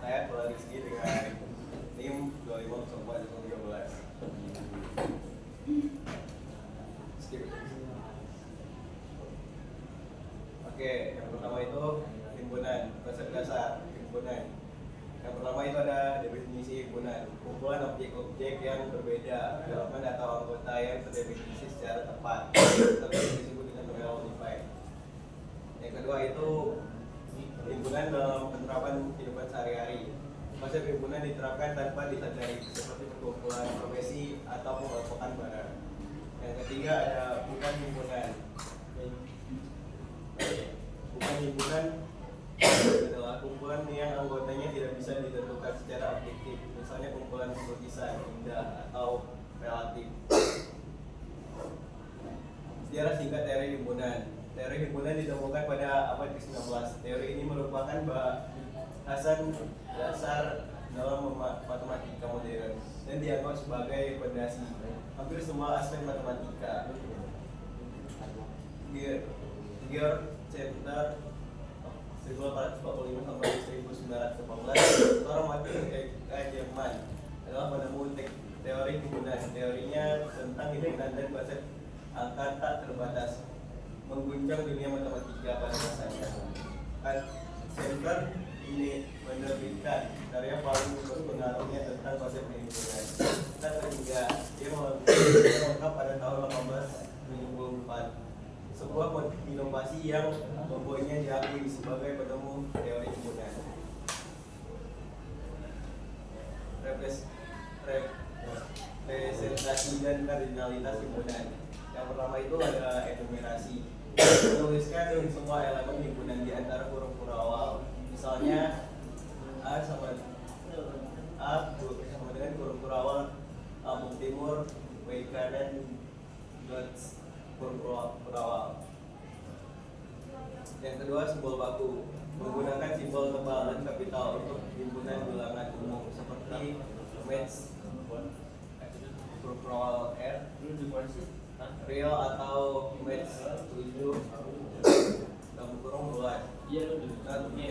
saya Bola Rizky dengan NIM 250413. Skip. Oke, yang pertama itu himpunan, konsep dasar himpunan. Yang pertama itu ada definisi himpunan, kumpulan objek-objek yang berbeda, elemen atau anggota yang terdefinisi secara tepat, atau disebut dengan well defined. Yang kedua itu himpunan dalam penerapan kehidupan sehari-hari. Konsep himpunan diterapkan tanpa disadari, seperti perkumpulan profesi atau pengelompokan barang. Yang ketiga ada bukan himpunan. Bukan himpunan adalah kumpulan yang anggotanya tidak bisa ditentukan secara objektif, misalnya kumpulan lukisan, indah, atau relatif. Sejarah singkat teori himpunan. Teori himpunan ditemukan pada abad ke-19. Teori ini merupakan bahasan dasar dalam matematika modern dan dianggap sebagai fondasi hampir semua aspek matematika. Georg Cantor 1845 sampai 1914, seorang matematika Jerman, adalah penemu teori himpunan. Teorinya tentang himpunan dan konsep angka tak terbatas mengguncang dunia matematika pada masanya. Cantor ini menerbitkan karya paling berpengaruhnya tentang konsep himpunan. Ketiga, dia mengungkap pada tahun 1874 sebuah inovasi yang membuatnya diakui sebagai penemu teori himpunan. Representasi dan kardinalitas himpunan. Yang pertama itu ada enumerasi, menuliskan semua elemen himpunan di antara huruf-huruf awal. Misalnya A sama dengan huruf-huruf awal Lampung Timur, W kanan, huruf awal. Yang kedua, simbol baku, menggunakan simbol tebal dan kapital untuk himpunan bilangan umum seperti match, huruf awal R, real atau match 7, dalam kurung bulan. Yang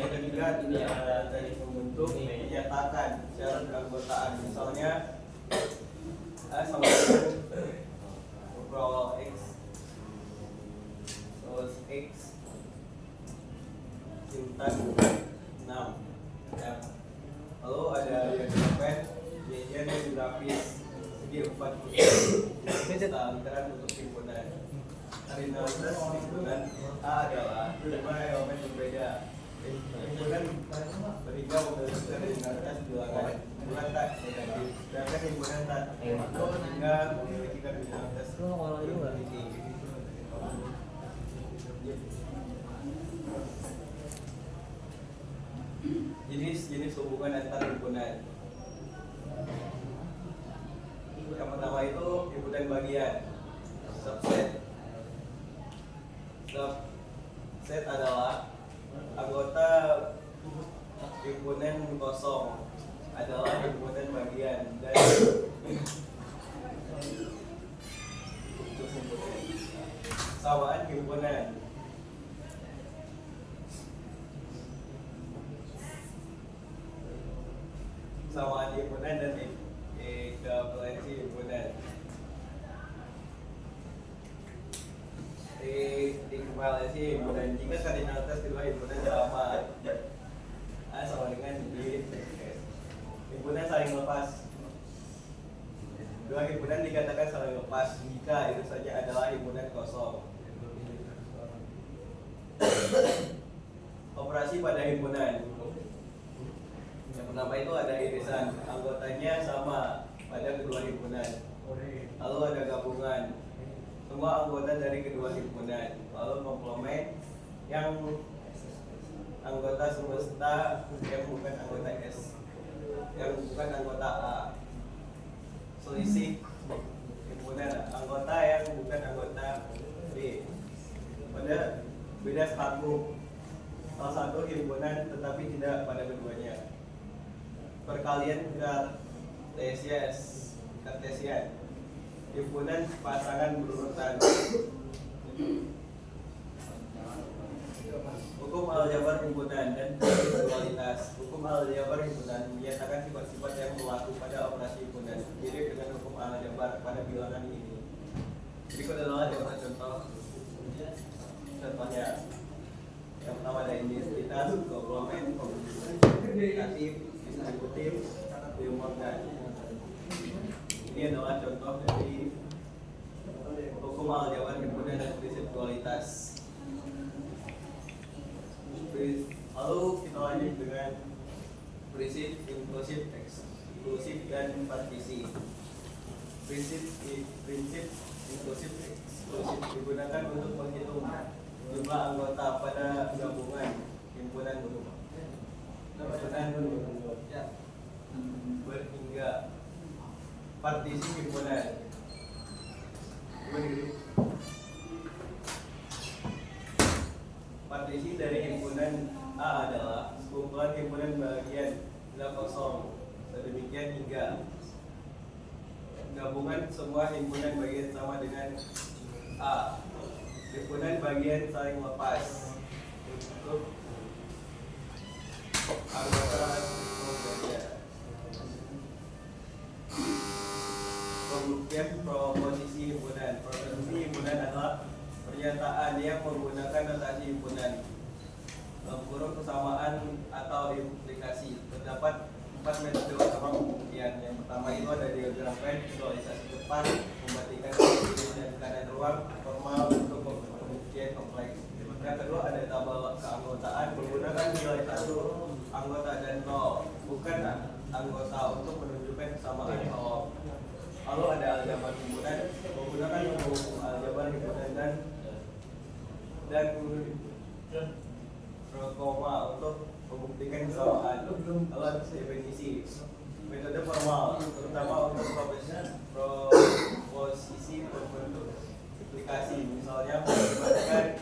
ketiga, dari membentuk menyatakan syarat keanggotaan, misalnya A sama dengan huruf awal X, X simpan 6 ya. Lalu ada yang pen, jajan yang grafis segi 4 anggaran untuk himpunan. Kardinalitas himpunan A adalah 5 elemen berbeda. Himpunan bertiga memiliki kardinalitas bilangan bukan tak negatif, sedangkan himpunan tak hingga memiliki kardinalitas positif. Jenis hubungan antar himpunan. Yang pertama itu himpunan bagian, subset. Subset adalah anggota himpunan kosong adalah himpunan bagian dan samaan himpunan. Samaan himpunan dan ekuivalensi himpunan. Ekuivalensi himpunan, jika kardinalitas kedua himpunan sama, A sama dengan B, himpunan saling lepas. Dua himpunan dikatakan saling lepas jika itu saja adalah himpunan kosong. Operasi pada himpunan. Yang pertama itu ada irisan, anggotanya sama pada kedua himpunan. Lalu ada gabungan, semua anggota dari kedua himpunan. Lalu komplement, yang anggota semesta yang bukan anggota S, yang bukan anggota A. Selisih himpunan, anggota yang bukan anggota B. Pada beda status, salah satu himpunan tetapi tidak pada keduanya. Perkalian Kartesian, himpunan pasangan berurutan. Hukum Hukum aljabar himpunan dan kualitas. Hukum aljabar himpunan menyatakan sifat-sifat yang berlaku pada operasi himpunan mirip dengan hukum aljabar pada bilangan ini. Berikut adalah beberapa contoh. Contohnya, yang pertama ada identitas, komplement, kombinatif, distributif, diumumkan. Ini adalah contoh dari hukum aljabar himpunan dan prinsip kualitas. Lalu kita lanjut dengan prinsip inklusif, eksklusif, dan partisi. Prinsip inklusif eksklusif digunakan untuk menghitung jumlah anggota pada gabungan himpunan berhingga partisi himpunan. Partisi dari himpunan A adalah kumpulan himpunan bagian 0 sedemikian hingga gabungan semua himpunan bagian sama dengan A. Himpunan bagian saling lepas untuk anggota berbeda. Pembuktian proposisi himpunan. Proposisi himpunan adalah pernyataan yang menggunakan notasi himpunan, kurung kesamaan atau implikasi. Terdapat 4 metode utama pembuktian. Yang pertama itu ada diagram pen, visualisasi cepat, membandingkan jenis dan keadaan ruang, formal untuk pembuktian kompleks. Yang kedua ada tabel keanggotaan menggunakan nilai 1 anggota dan 0 bukan anggota untuk menunjukkan kesamaan kalau. Lalu ada aljabar himpunan menggunakan hukum aljabar himpunan dan prokoma untuk membuktikan kesamaan. Lalu ada definisi metode formal terutama untuk proposisi berbentuk implikasi, misalnya menggunakan